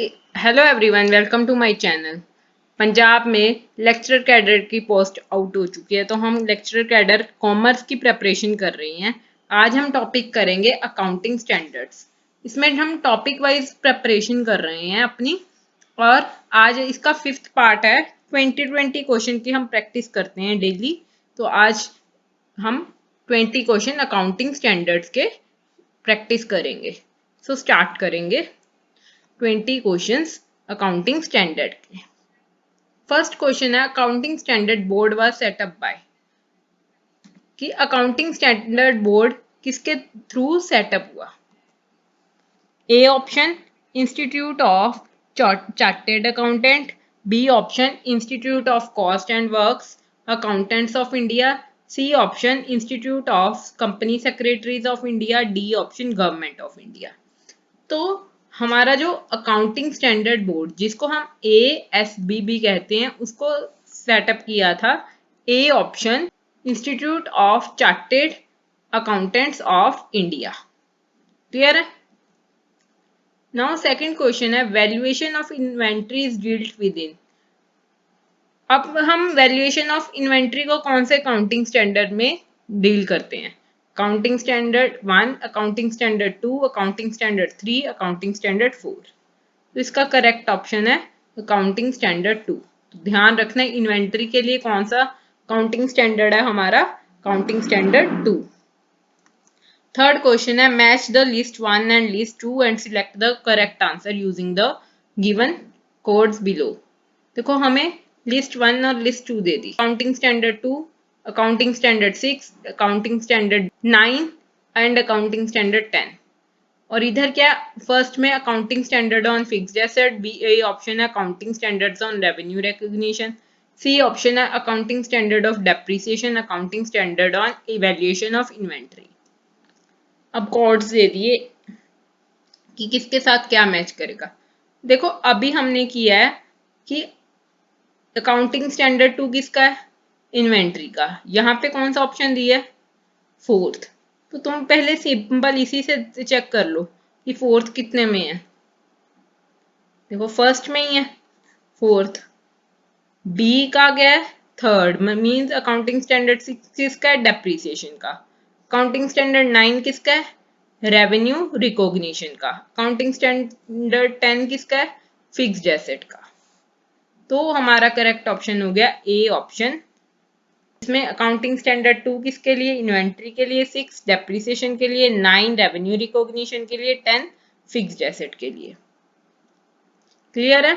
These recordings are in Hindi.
Hello everyone, welcome to my channel. Punjab में लेक्चरर कैडर की पोस्ट आउट हो चुकी है, तो हम लेक्चरर कैडर कॉमर्स की प्रिपरेशन कर रही हैं। आज हम टॉपिक करेंगे अकाउंटिंग स्टैंडर्ड्स। इसमें हम टॉपिक वाइज प्रिपरेशन कर रहे हैं अपनी, और आज इसका 5th पार्ट है। 20 क्वेश्चन की हम प्रैक्टिस करते हैं डेली। तो आज हम 20 क्वेश्चन अकाउंटिंग स्टैंडर्ड्स के प्रैक्टिस करेंगे। सो स्टार्ट करेंगे 20 क्वेश्चंस अकाउंटिंग स्टैंडर्ड के। फर्स्ट क्वेश्चन है, accounting standard board was setup by. कि अकाउंटिंग स्टैंडर्ड बोर्ड किसके थ्रू सेटअप हुआ? A option institute of chartered accountant, B option institute of cost and works accountants of India, C option institute of company secretaries of India, D option government of India. तो हमारा जो अकाउंटिंग स्टैंडर्ड बोर्ड, जिसको हम ASB भी कहते हैं, उसको सेटअप किया था ए option institute of chartered accountants of India. Clear है? नाउ सेकंड क्वेश्चन है, valuation of inventory is dealt with in. अब हम वैल्यूएशन ऑफ इन्वेंट्री को कौन से अकाउंटिंग स्टैंडर्ड में डील करते हैं? Accounting standard 1, accounting standard 2, accounting standard 3, accounting standard 4। तो इसका करेक्ट ऑप्शन है अकाउंटिंग स्टैंडर्ड 2। तो ध्यान रखना, इन्वेंट्री के लिए कौन सा अकाउंटिंग स्टैंडर्ड है हमारा? Accounting standard 2। थर्ड क्वेश्चन है, match the list 1 and list 2 and select the correct answer using the given codes below. देखो, हमें लिस्ट 1 और लिस्ट 2 दे दी। Accounting standard 2, accounting standard 6, accounting standard 9 and accounting standard 10। और इधर क्या, फर्स्ट में accounting standard on fixed asset, B A option है accounting standards on revenue recognition, C option है accounting standard of depreciation, accounting standard on evaluation of inventory. अब कोड्स दे दिए कि किसके साथ क्या मैच करेगा। देखो, अभी हमने किया है कि अकाउंटिंग स्टैंडर्ड 2 किसका है? इन्वेंट्री का। यहाँ पे कौन सा ऑप्शन दिया है? फोर्थ। तो तुम पहले सिंपल इसी से चेक कर लो कि फोर्थ कितने में है। देखो, फर्स्ट में ही है फोर्थ। बी का क्या है? थर्ड में, मीन्स अकाउंटिंग स्टैंडर्ड 6 किसका है? डेप्रिसिएशन का। अकाउंटिंग स्टैंडर्ड 9 किसका है? रेवेन्यू रिकॉग्निशन का। अकाउंटिंग स्टैंडर्ड 10 किसका है? फिक्स्ड एसेट का। तो हमारा करेक्ट ऑप्शन हो गया ए ऑप्शन। इसमें अकाउंटिंग स्टैंडर्ड 2 किसके लिए? इन्वेंट्री के लिए, 6 डेप्रिसिएशन के लिए, 9 रेवेन्यू रिकॉग्निशन के लिए, 10 फिक्स्ड एसेट के लिए। क्लियर है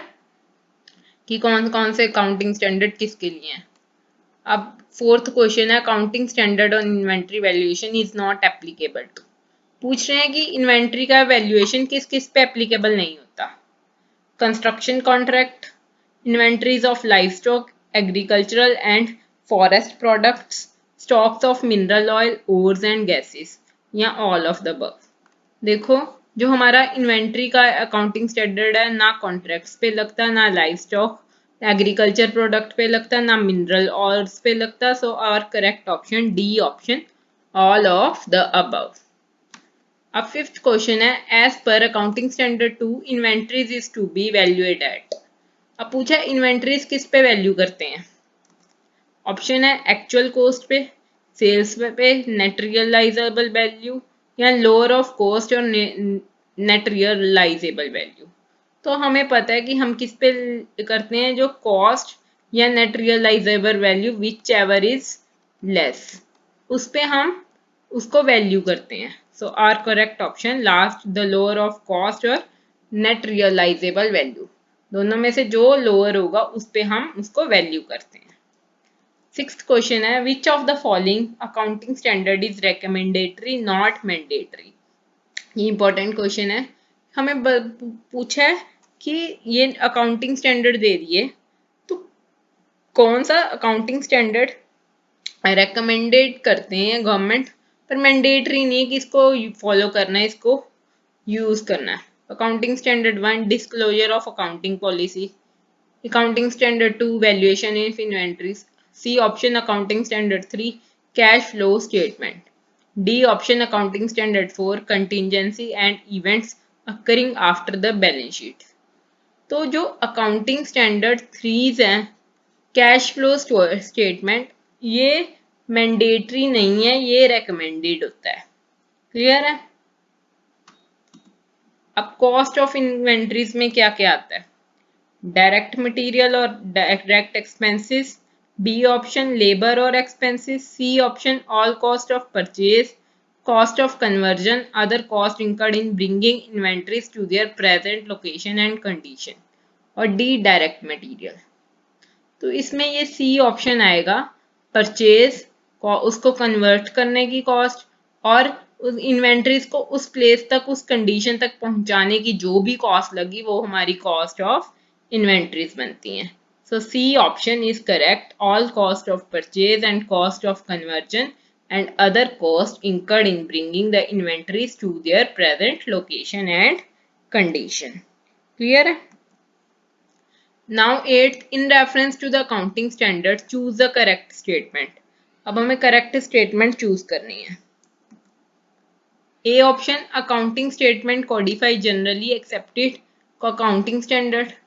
कि कौन कौन से अकाउंटिंग स्टैंडर्ड किसके लिए हैं? अब फोर्थ क्वेश्चन है, accounting standard on inventory valuation is not applicable to. पूछ रहे हैं कि इन्वेंट्री का वैल्यूएशन किस किस पे एप्लीकेबल नहीं होता? Construction contract, inventories of livestock, agricultural and forest products, stocks of mineral oil, ores and gases, या ऑल ऑफ द अबव। देखो, जो हमारा इन्वेंट्री का अकाउंटिंग स्टैंडर्ड है, ना कॉन्ट्रैक्ट्स पे लगता, ना लाइवस्टॉक एग्रीकल्चर प्रोडक्ट पे लगता, ना मिनरल ऑयल्स पे लगता। So our correct option D option, all of the above. अब फिफ्थ क्वेश्चन है, as per accounting standard 2 inventories is to be valued at. अब पूछा इन्वेंट्रीज किस पे वैल्यू करते हैं? ऑप्शन है एक्चुअल कॉस्ट पे, सेल्स पे, नेट रियलाइजेबल वैल्यू, या लोअर ऑफ कॉस्ट और नेट रियलाइजेबल वैल्यू। तो हमें पता है कि हम किस पे करते हैं, जो कॉस्ट या net realisable value whichever is less, उस पे हम उसको वैल्यू करते हैं। So our correct option last, the lower of cost और नेट रियलाइजेबल वैल्यू, दोनों में से जो लोअर होगा उस पे हम उसको वैल्यू करते हैं। सिक्स्थ क्वेश्चन है, which of the following accounting standard is recommendatory not mandatory. ये इंपॉर्टेंट क्वेश्चन है। हमें पूछा है कि ये अकाउंटिंग स्टैंडर्ड दे दिए, तो कौन सा अकाउंटिंग स्टैंडर्ड रेकमेंडेड करते हैं गवर्नमेंट, पर मैंडेटरी नहीं कि इसको फॉलो करना है, इसको यूज करना है। Accounting standard 1, disclosure of accounting policy, accounting standard 2, valuation of inventories, C option accounting standard 3, cash flow statement, D option accounting standard 4, contingency and events occurring after the balance sheet। तो जो अकाउंटिंग स्टैंडर्ड 3 हैं, कैश फ्लो स्टेटमेंट, ये मैंडेटरी नहीं है, ये रेकमेंडेड होता है। क्लियर है? अब कॉस्ट ऑफ इन्वेंट्रीज में क्या क्या आता है? डायरेक्ट मटेरियल और direct expenses, B option labour और expenses, C option all cost of purchase, cost of conversion, other cost incurred in bringing inventories to their present location and condition, और डी डायरेक्ट मटेरियल। तो इसमें ये सी ऑप्शन आएगा, परचेज, उसको कन्वर्ट करने की कॉस्ट, और उस इन्वेंट्रीज को उस प्लेस तक, उस कंडीशन तक पहुंचाने की जो भी कॉस्ट लगी वो हमारी कॉस्ट ऑफ इन्वेंट्रीज बनती हैं। So C option is correct, all cost of purchase and cost of conversion and other costs incurred in bringing the inventories to their present location and condition. Clear है? Now 8th, in reference to the accounting standard, choose the correct statement. अब हमें correct statement choose करनी है। A option, accounting statement codify generally accepted accounting standard.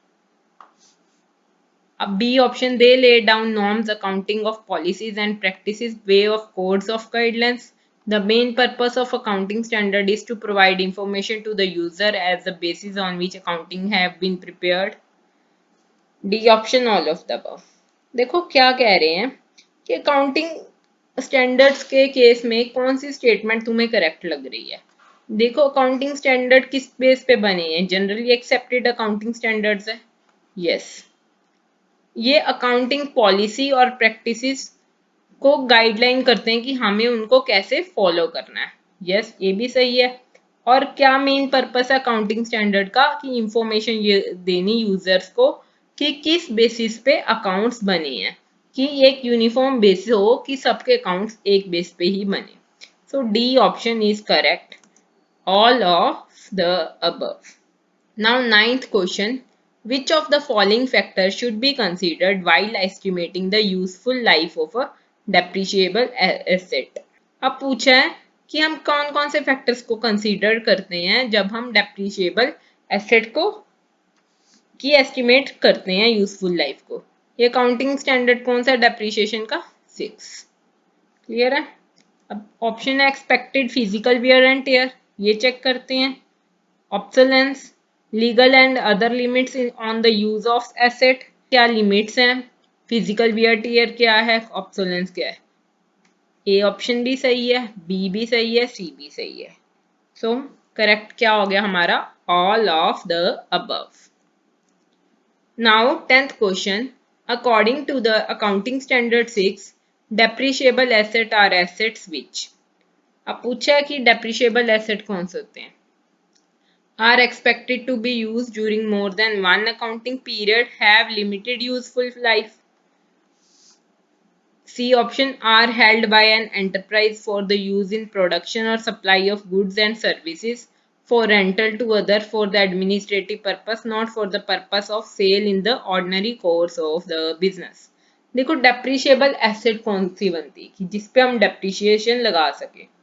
अब B option, they lay down norms accounting of policies and practices way of codes of guidelines. The main purpose of accounting standard is to provide information to the user as the basis on which accounting have been prepared. D option, all of the above. देखो क्या कह रहे हैं कि अकाउंटिंग स्टैंडर्ड्स के केस में कौन सी स्टेटमेंट तुम्हें करेक्ट लग रही है। देखो अकाउंटिंग स्टैंडर्ड किस बेस पे बने हैं? जनरली एक्सेप्टेड अकाउंटिंग स्टैंडर्ड्स है। यस, ये अकाउंटिंग पॉलिसी और प्रैक्टिसेस को गाइडलाइन करते हैं कि हमें उनको कैसे फॉलो करना है। यस, ये भी सही है। और क्या मेन पर्पस है अकाउंटिंग स्टैंडर्ड का? कि इंफॉर्मेशन ये देनी यूजर्स को कि किस बेसिस पे अकाउंट्स बने हैं, कि एक यूनिफॉर्म बेसिस हो कि सबके अकाउंट्स एक बेस पे ही बने। So D option is correct, all of the above. Now 9th question, which of the following factors should be considered while estimating the useful life of a depreciable asset? अब पूछा है कि हम कौन कौन से फैक्टर्स को कंसीडर करते हैं जब हम डेप्रिशिएबल एसेट को की एस्टिमेट करते हैं यूजफुल लाइफ को। ये अकाउंटिंग स्टैंडर्ड कौन सा डेप्रिसिएशन का? 6। क्लियर है? अब ऑप्शन है expected physical wear and tear, ये चेक करते हैं। Obsolescence, legal and other limits on the use of asset, क्या लिमिट्स हैं, फिजिकल वियर टियर क्या है, ऑब्सोलेंस क्या है। ए ऑप्शन भी सही है, बी भी सही है, सी भी सही है। सो करेक्ट क्या हो गया हमारा? All of the above. Now 10th question, according to the accounting standard 6, depreciable asset are assets which. अब पूछा है कि डेप्रिशिएबल एसेट कौन से होते हैं? Are expected to be used during more than one accounting period, have limited useful life. C option, are held by an enterprise for the use in production or supply of goods and services, for rental to other for the administrative purpose, not for the purpose of sale in the ordinary course of the business. देखो डेप्रिशिएबल एसेट कौन सी बनती है कि जिसपे हम डेप्रिशिएशन लगा सके,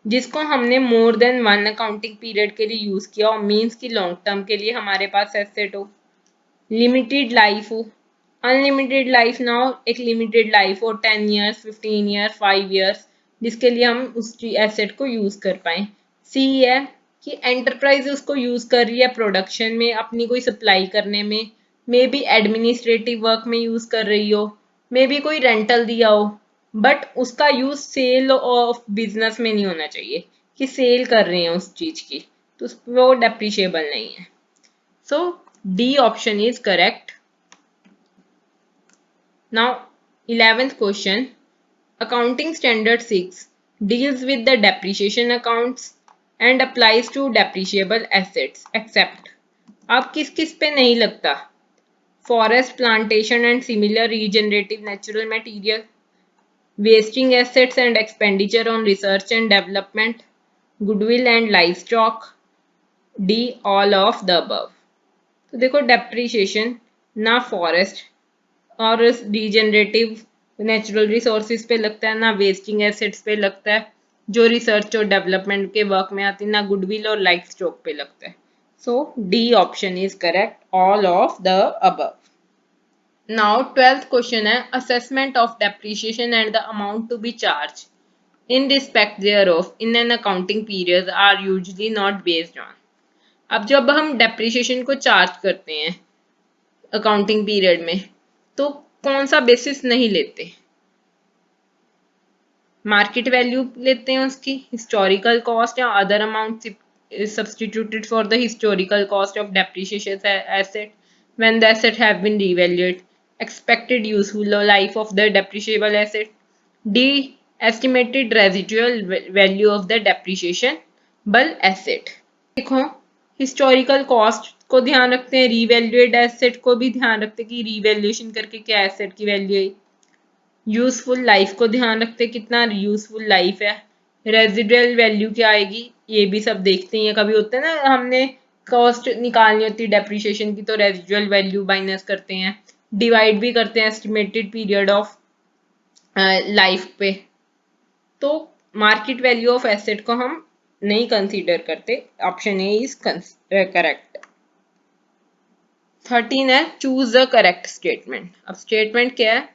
जिसको हमने more than one accounting period के लिए यूज किया हो, मींस कि लॉन्ग टर्म के लिए हमारे पास एसेट हो, लिमिटेड लाइफ हो, अनलिमिटेड लाइफ ना हो, एक लिमिटेड लाइफ हो 10 ईयर्स, 15 ईयर्स, 5 ईयर्स, जिसके लिए हम उस एसेट को यूज कर पाए। सी है कि एंटरप्राइज उसको यूज कर रही है प्रोडक्शन में, अपनी कोई सप्लाई करने में, मे बी एडमिनिस्ट्रेटिव वर्क में यूज कर रही हो, मे बी कोई रेंटल दिया हो, बट उसका यूज सेल ऑफ बिजनेस में नहीं होना चाहिए कि सेल कर रहे हैं उस चीज की, तो वो डेप्रिशिएबल नहीं है। So D option is correct. Now 11th question, accounting standard 6 deals with the depreciation accounts and applies to depreciable assets except, अब किस किस पे नहीं लगता? Forest, plantation and similar regenerative natural material, wasting assets and expenditure on research and development, goodwill and livestock, D all of the above। तो देखो डेप्रिशिएशन ना फॉरेस्ट और रीजनरेटिव नेचुरल रिसोर्सेज पे लगता है, ना वेस्टिंग एसेट्स पे लगता है जो रिसर्च और डेवलपमेंट के वर्क में आती है, ना गुडविल और लाइफ स्टॉक पे लगता है। So D option is correct, all of the above. Now 12th question है assessment of depreciation and the amount to be charged in respect thereof in an accounting period are usually not based on. अब जब हम depreciation को चार्ज करते हैं अकाउंटिंग पीरियड में तो कौन सा बेसिस नहीं लेते, मार्केट वैल्यू लेते हैं उसकी, हिस्टोरिकल कॉस्ट या other amount substituted for the historical cost of depreciation asset when the asset have been revalued, expected useful life of the depreciable asset, D estimated residual value of the depreciable asset. देखो हिस्टोरिकल कॉस्ट को ध्यान रखते हैं, रीवैल्यूएड एसेट को भी ध्यान रखते हैं कि रीवैल्यूएशन करके क्या एसेट की वैल्यू है, यूजफुल लाइफ को ध्यान रखते हैं कितना यूजफुल लाइफ है, रेजिडुअल वैल्यू क्या आएगी ये भी सब देखते हैं। कभी होता है ना हमने कॉस्ट निकालनी होती है डेप्रिसिएशन की तो रेजिडुअल वैल्यू माइनस करते हैं, डिवाइड भी करते हैं एस्टिमेटेड पीरियड ऑफ लाइफ पे। तो मार्केट वैल्यू ऑफ एसेट को हम नहीं कंसीडर करते, ऑप्शन ए इज करेक्ट। 13 है चूज द करेक्ट स्टेटमेंट। अब स्टेटमेंट क्या है,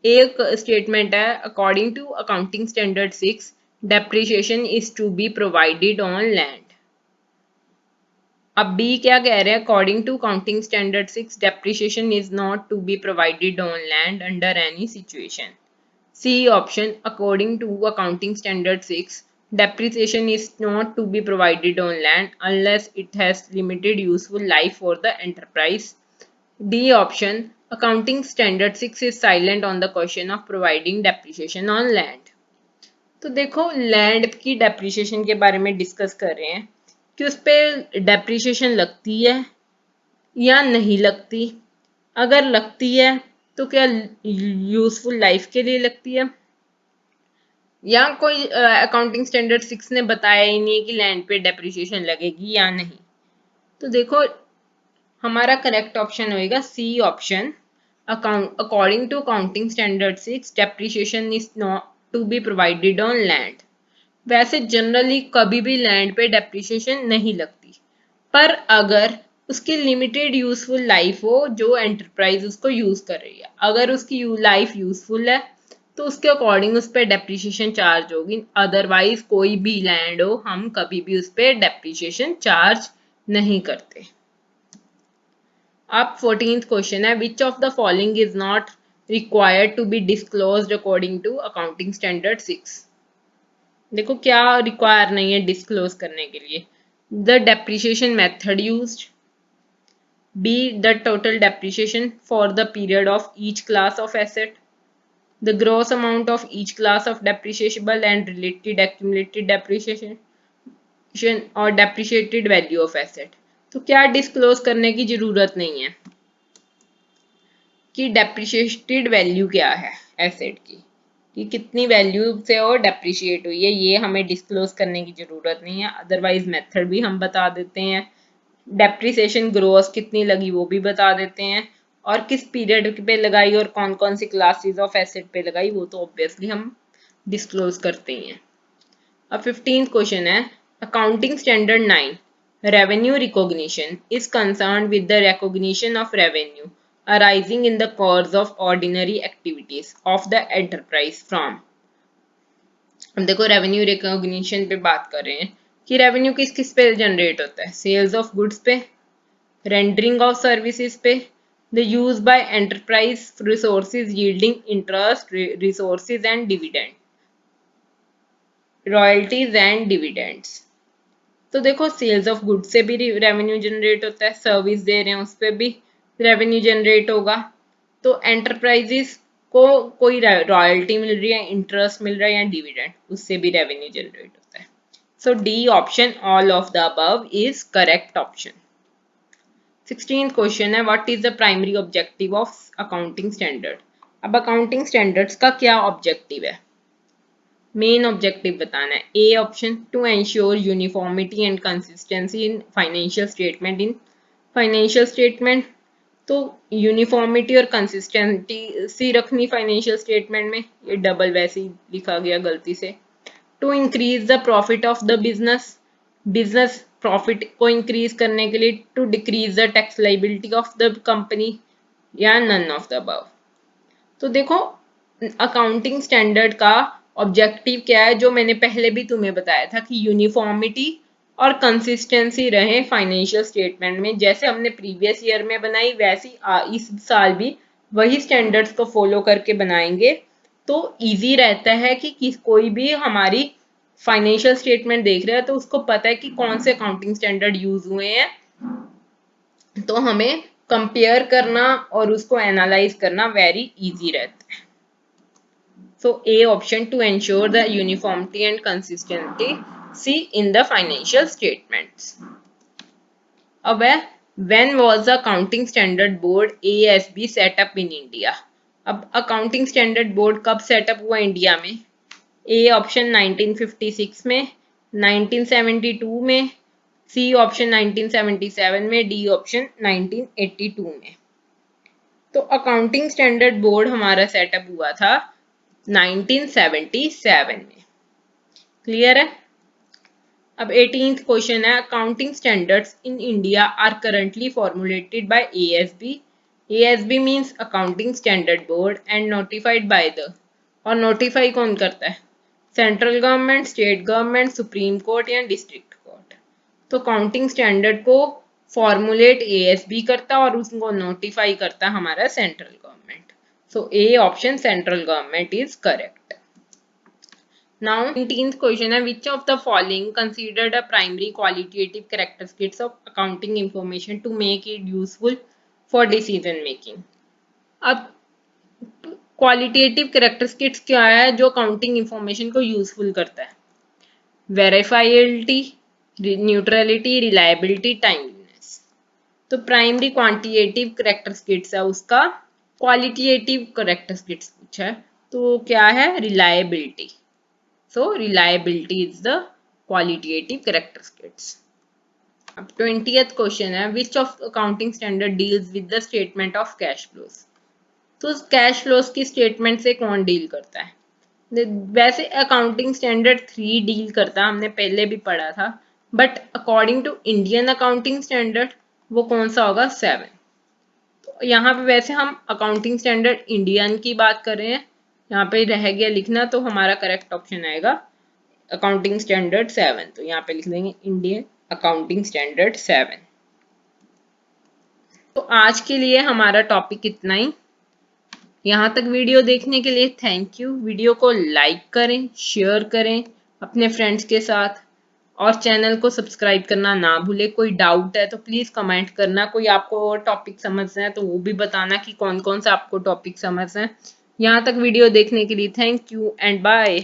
एक स्टेटमेंट है according to accounting standard 6 depreciation is to be provided on land. अब बी क्या कह रहे हैं, according to accounting standard 6 depreciation is not to be provided on land under any situation. C option according to accounting standard 6 depreciation is not to be provided on land unless it has limited useful life for the enterprise. D option accounting standard 6 is silent on the question of providing depreciation on land. तो देखो लैंड की डेप्रिसिएशन के बारे में डिस्कस कर रहे हैं कि उस पर डेप्रिसिएशन लगती है या नहीं लगती, अगर लगती है तो क्या यूजफुल लाइफ के लिए लगती है, या कोई अकाउंटिंग स्टैंडर्ड 6 ने बताया ही नहीं कि लैंड पे डेप्रिसिएशन लगेगी या नहीं। तो देखो हमारा करेक्ट ऑप्शन होएगा C option, according to accounting standard 6 depreciation is not to be provided on land. वैसे जनरली कभी भी लैंड पे डेप्रिसिएशन नहीं लगती, पर अगर उसकी लिमिटेड यूजफुल लाइफ हो जो एंटरप्राइज उसको यूज कर रही है, अगर उसकी लाइफ यूजफुल है तो उसके अकॉर्डिंग उस पर डेप्रिसिएशन चार्ज होगी, अदरवाइज कोई भी लैंड हो हम कभी भी उस पर डेप्रिसिएशन चार्ज नहीं करते। अब 14th क्वेश्चन है which of the following is not required to be disclosed according to accounting standard 6। देखो क्या रिक्वायर नहीं है डिस्क्लोज करने के लिए, the depreciation method used, be the total depreciation for the period of each class of asset, the gross amount of each class of depreciable and related accumulated depreciation और depreciated value of asset। तो क्या डिस्क्लोज करने की जरूरत नहीं है कि depreciated value क्या है एसेट की, कि कितनी वैल्यू से वो डेप्रिशिएट हुई है, ये हमें डिस्क्लोज करने की जरूरत नहीं है। अदरवाइज मेथड भी हम बता देते हैं, डेप्रिसिएशन ग्रोस कितनी लगी वो भी बता देते हैं, और किस पीरियड पे लगाई और कौन कौन सी क्लासेस ऑफ एसेट पे लगाई वो तो ऑब्वियसली हम डिस्क्लोज करते हैं। अब 15th क्वेश्चन है accounting standard 9 revenue recognition is concerned with the recognition of revenue arising in the course of ordinary activities of the enterprise from. देखो रेवेन्यू रिकॉग्निशन पे बात कर रहे हैं कि रेवेन्यू किस किस पे जनरेट होता है, सेल्स ऑफ गुड्स पे, रेंडरिंग ऑफ सर्विसेज पे, the use by enterprise resources yielding interest, resources and dividend, royalties and dividends। तो देखो सेल्स ऑफ गुड्स से भी रेवेन्यू जनरेट होता है, सर्विस दे रहे हैं उस पर भी रेवेन्यू जनरेट होगा, तो एंटरप्राइजेस को कोई रॉयल्टी मिल रही है, इंटरेस्ट मिल रहा है या डिविडेंड, उससे भी रेवेन्यू जनरेट होता है। So D option all of the above is correct option. 16th question है what is the primary objective of accounting standard. अब अकाउंटिंग स्टैंडर्ड्स का क्या ऑब्जेक्टिव है, मेन ऑब्जेक्टिव बताना है। A option to ensure uniformity and consistency in financial statement, in financial statement तो यूनिफॉर्मिटी और कंसिस्टेंसी रखनी फाइनेंशियल स्टेटमेंट में, ये डबल वैसे ही लिखा गया गलती से। To increase the profit of the business, business profit को इंक्रीज करने के लिए, to decrease the tax liability of the company, या नन ऑफ द अबव। तो देखो अकाउंटिंग स्टैंडर्ड का ऑब्जेक्टिव क्या है, जो मैंने पहले भी तुम्हें बताया था कि यूनिफॉर्मिटी और कंसिस्टेंसी रहे फाइनेंशियल स्टेटमेंट में। जैसे हमने प्रीवियस ईयर में बनाई वैसी इस साल भी वही स्टैंडर्ड्स को फॉलो करके बनाएंगे, तो इजी रहता है कि कोई भी हमारी फाइनेंशियल स्टेटमेंट देख रहा है तो उसको पता है कि कौन से अकाउंटिंग स्टैंडर्ड यूज हुए हैं, तो हमें कंपेयर करना और उसको एनालाइज करना वेरी इजी रहता है। So A option to ensure the uniformity and consistency in the financial statements. अब है when was the Accounting Standard Board ASB set up in India? अब अकाउंटिंग स्टैंडर्ड बोर्ड कब सेटअप हुआ इंडिया में? ए ऑप्शन 1956 में, 1972 में, सी ऑप्शन 1977 में, डी ऑप्शन 1982 में। तो अकाउंटिंग स्टैंडर्ड बोर्ड हमारा सेटअप हुआ था 1977 में। क्लियर है? अब 18th क्वेश्चन है, accounting standards in India are currently formulated by ASB. ASB means accounting standard board and notified by the, और नोटिफाई कौन करता है? Central government, state government, supreme court या डिस्ट्रिक्ट कोर्ट। तो अकाउंटिंग स्टैंडर्ड को फॉर्मुलेट एएसबी करता और उसको नोटिफाई करता हमारा central government. So A option central government is correct. Now 19th question है, which of the following considered a primary qualitative characteristics of accounting information to make it useful for decision making? अब क्वालिटेटिव कैरेक्टरिस्टिक्स क्या है जो अकाउंटिंग इंफॉर्मेशन को यूजफुल करता है? Verifiability, neutrality, reliability, timeliness. तो प्राइमरी क्वांटिटेटिव कैरेक्टरिस्टिक्स है उसका, क्वालिटेटिव कैरेक्टरिस्टिक्स पूछा है तो क्या है? Reliability. So reliability is the qualitative characteristics. अब 20th क्वेश्चन है, which of accounting standard deals with the statement of cash flows? तो कैश फ्लोज की स्टेटमेंट से कौन डील करता है? वैसे अकाउंटिंग स्टैंडर्ड 3 डील करता, हमने पहले भी पढ़ा था, but according to Indian accounting standard वो कौन सा होगा? 7। तो यहाँ पे वैसे हम अकाउंटिंग स्टैंडर्ड इंडियन की बात कर रहे हैं, यहाँ पे रह गया लिखना, तो हमारा करेक्ट ऑप्शन आएगा अकाउंटिंग स्टैंडर्ड 7। तो यहाँ पे लिख देंगे इंडियन अकाउंटिंग स्टैंडर्ड 7। तो आज के लिए हमारा टॉपिक इतना ही। यहाँ तक वीडियो देखने के लिए थैंक यू। वीडियो को लाइक करें, शेयर करें अपने फ्रेंड्स के साथ, और चैनल को सब्सक्राइब करना ना भूले। कोई डाउट है तो प्लीज़ कमेंट करना, कोई आपको और टॉपिक समझना है तो वो भी बताना कि कौन कौन सा आपको टॉपिक समझना है। यहाँ तक वीडियो देखने के लिए थैंक यू एंड बाय।